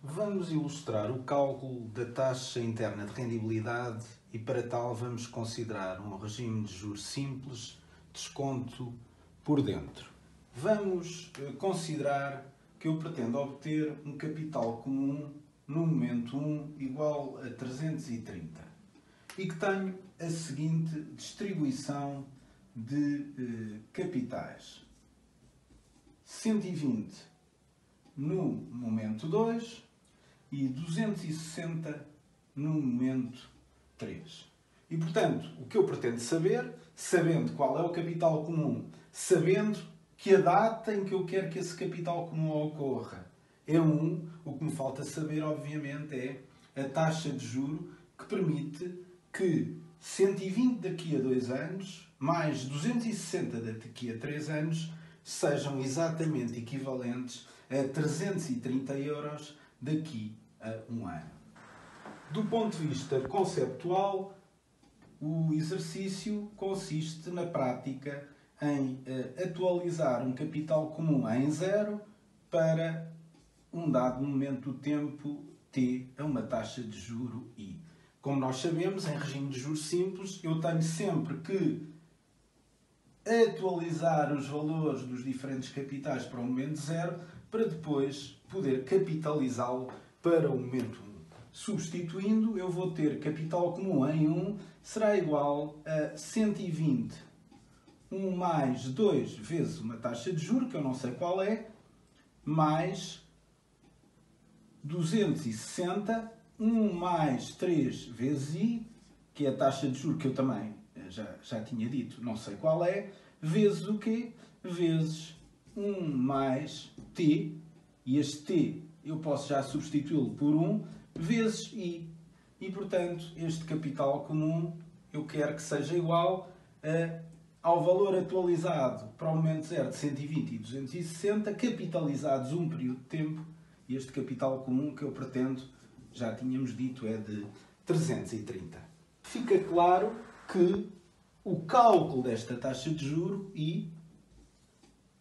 Vamos ilustrar o cálculo da taxa interna de rendibilidade e, para tal, vamos considerar um regime de juros simples, desconto por dentro. Vamos considerar que eu pretendo obter um capital comum no momento 1 igual a 330 e que tenho a seguinte distribuição de capitais: 120 no momento 2 e 260 no momento 3. E, portanto, o que eu pretendo saber, sabendo qual é o capital comum, sabendo que a data em que eu quero que esse capital comum ocorra é 1, o que me falta saber, obviamente, é a taxa de juro que permite que 120 daqui a 2 anos, mais 260 daqui a 3 anos, sejam exatamente equivalentes a 330 euros daqui a 1 ano. Do ponto de vista conceptual, o exercício consiste na prática em atualizar um capital comum em zero para um dado momento do tempo t a uma taxa de juro i. Como nós sabemos, em regime de juros simples, eu tenho sempre que atualizar os valores dos diferentes capitais para o momento zero para depois poder capitalizá-lo para o momento 1. Substituindo, eu vou ter capital comum em 1 será igual a 120, 1 mais 2 vezes uma taxa de juros, que eu não sei qual é, mais 260, 1 mais 3 vezes i, que é a taxa de juros que eu também já tinha dito, não sei qual é, vezes o quê? Vezes 1 mais t, e este t eu posso já substituí-lo por 1, vezes i. E, portanto, este capital comum eu quero que seja igual ao valor atualizado para o momento zero de 120 e 260, capitalizados um período de tempo, e este capital comum que eu pretendo, já tínhamos dito, é de 330. Fica claro que o cálculo desta taxa de juro i,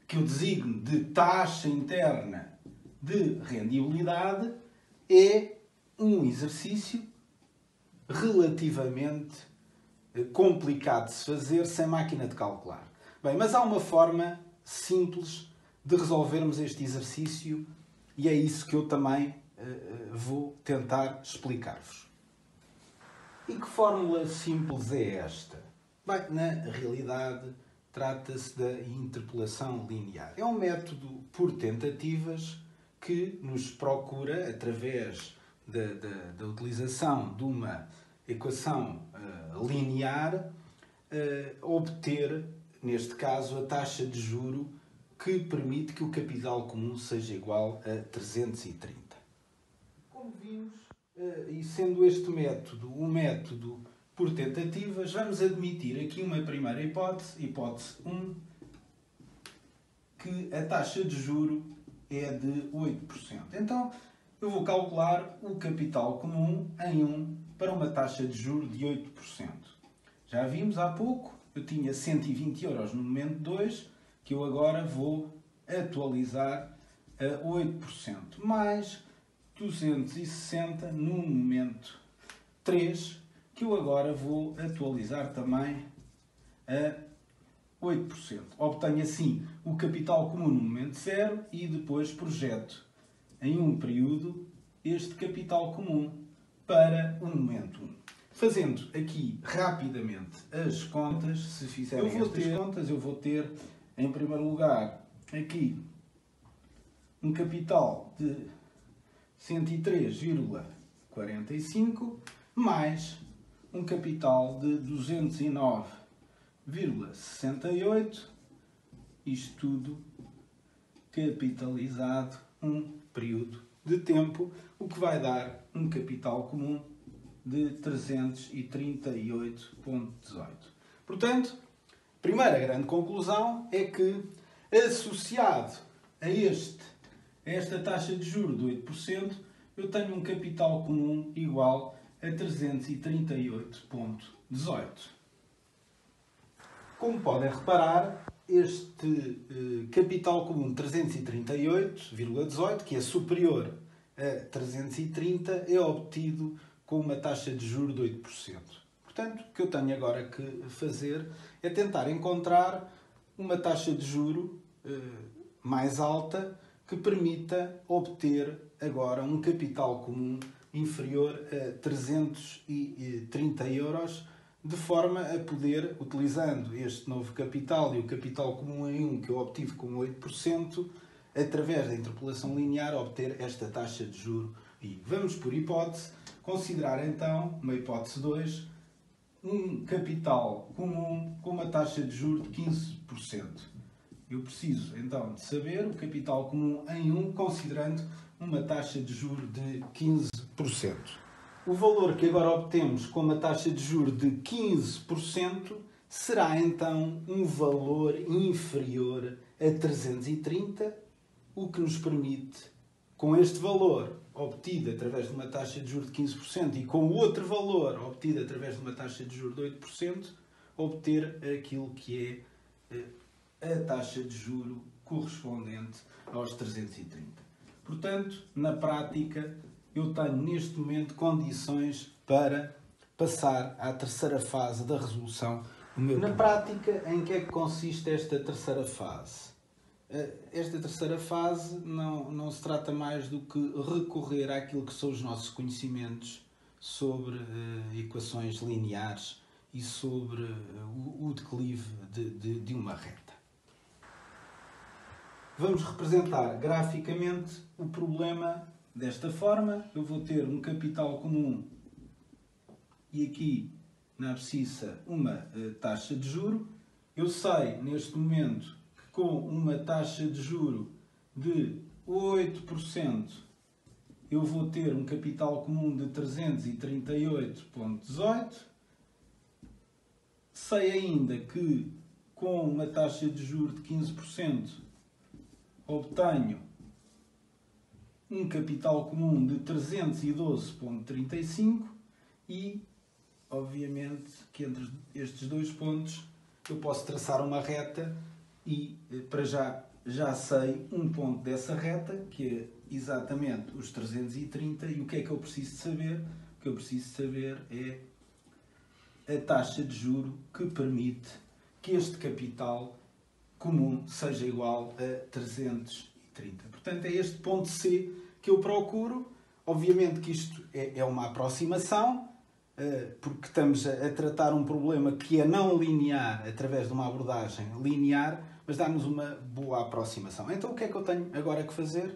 que eu designo de taxa interna de rendibilidade, é um exercício relativamente complicado de se fazer sem máquina de calcular. Bem, mas há uma forma simples de resolvermos este exercício e é isso que eu também vou tentar explicar-vos. E que fórmula simples é esta? Bem, na realidade, trata-se da interpolação linear. É um método por tentativas que nos procura, através da utilização de uma equação linear, obter, neste caso, a taxa de juro que permite que o capital comum seja igual a 330. Como vimos, e sendo este método um método por tentativas, vamos admitir aqui uma primeira hipótese, hipótese 1, que a taxa de juro é de 8%. Então, eu vou calcular o capital comum em 1 para uma taxa de juro de 8%. Já vimos há pouco, eu tinha 120 euros no momento 2, que eu agora vou atualizar a 8%, mais 260 no momento 3, que eu agora vou atualizar também a 8%. Obtenho assim o capital comum no momento 0 e depois projeto em um período este capital comum para o momento 1. Fazendo aqui rapidamente as contas, se fizerem estas contas, eu vou ter, em primeiro lugar, aqui um capital de 103,45 mais um capital de 209,68, isto tudo capitalizado um período de tempo, o que vai dar um capital comum de 338,18. Portanto, primeira grande conclusão é que, associado a esta taxa de juros de 8%, eu tenho um capital comum igual a 338,18. Como podem reparar, este capital comum de 338,18, que é superior a 330 é obtido com uma taxa de juros de 8%. Portanto, o que eu tenho agora que fazer é tentar encontrar uma taxa de juro mais alta que permita obter agora um capital comum inferior a 330 euros, de forma a poder, utilizando este novo capital e o capital comum em 1 que eu obtive com 8%, através da interpolação linear, obter esta taxa de juro. E vamos, por hipótese, considerar então, uma hipótese 2, um capital comum com uma taxa de juro de 15%. Eu preciso então de saber o capital comum em 1, considerando uma taxa de juro de 15%. O valor que agora obtemos com uma taxa de juro de 15% será então um valor inferior a 330, o que nos permite, com este valor obtido através de uma taxa de juros de 15% e com o outro valor obtido através de uma taxa de juros de 8%, obter aquilo que é a taxa de juro correspondente aos 330. Portanto, na prática, eu tenho neste momento condições para passar à terceira fase da resolução do meu problema. Na prática, em que é que consiste esta terceira fase? Esta terceira fase não se trata mais do que recorrer àquilo que são os nossos conhecimentos sobre equações lineares e sobre o declive de uma reta. Vamos representar graficamente o problema desta forma. Eu vou ter um capital comum e aqui na abscissa uma taxa de juro. Eu sei neste momento que com uma taxa de juro de 8% eu vou ter um capital comum de 338,18. Sei ainda que com uma taxa de juros de 15% obtenho um capital comum de 312,35 e, obviamente, que entre estes dois pontos eu posso traçar uma reta e, para já sei um ponto dessa reta, que é exatamente os 330, e o que é que eu preciso de saber? O que eu preciso de saber é a taxa de juro que permite que este capital comum seja igual a 330. Portanto, é este ponto C que eu procuro. Obviamente que isto é uma aproximação, porque estamos a tratar um problema que é não linear através de uma abordagem linear, mas dá-nos uma boa aproximação. Então, o que é que eu tenho agora que fazer?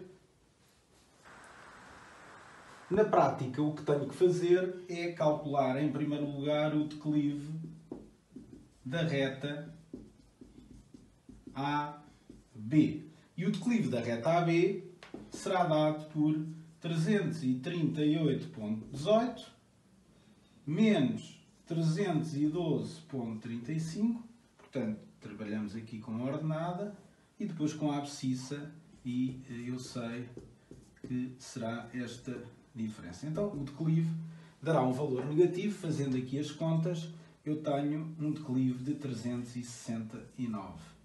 Na prática, o que tenho que fazer é calcular, em primeiro lugar, o declive da reta AB. E o declive da reta AB será dado por 338,18 menos 312,35. Portanto, trabalhamos aqui com a ordenada e depois com a abscissa, e eu sei que será esta diferença. Então, o declive dará um valor negativo. Fazendo aqui as contas, eu tenho um declive de 369.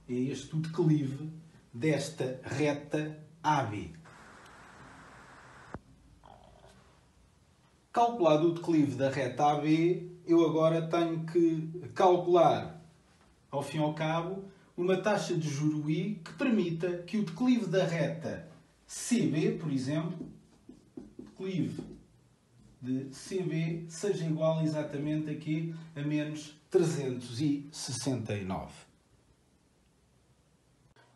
É este o declive desta reta AB. Calculado o declive da reta AB, eu agora tenho que calcular, ao fim e ao cabo, uma taxa de juro I que permita que o declive da reta CB, por exemplo, declive de CB seja igual exatamente aqui a menos 369.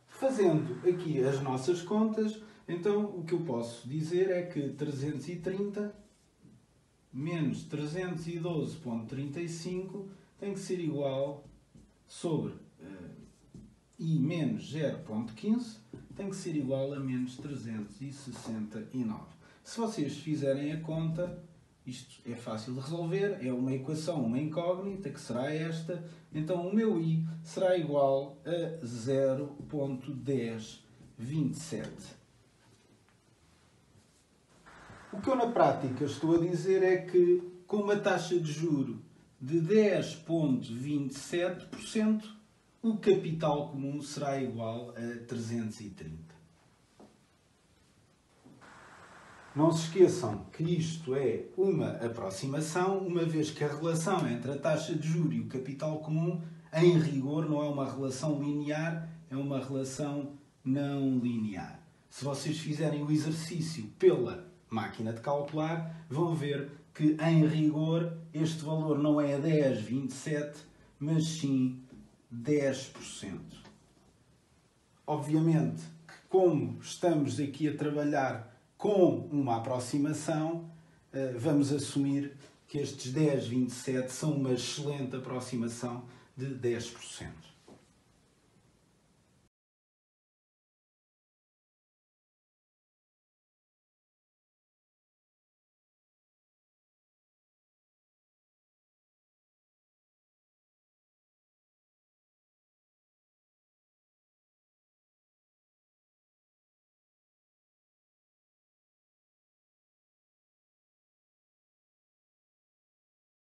Fazendo aqui as nossas contas, então o que eu posso dizer é que 330 menos 312,35 tem que ser igual sobre I menos 0,15 tem que ser igual a menos 369. Se vocês fizerem a conta, isto é fácil de resolver, é uma equação, uma incógnita, que será esta. Então o meu I será igual a 0,1027. O que eu na prática estou a dizer é que com uma taxa de juro de 10,27%, o capital comum será igual a 330. Não se esqueçam que isto é uma aproximação, uma vez que a relação entre a taxa de juros e o capital comum, em rigor, não é uma relação linear, é uma relação não linear. Se vocês fizerem o exercício pela máquina de calcular, vão ver que, em rigor, este valor não é 10,27, mas sim 10%. Obviamente que, como estamos aqui a trabalhar com uma aproximação, vamos assumir que estes 10,27 são uma excelente aproximação de 10%.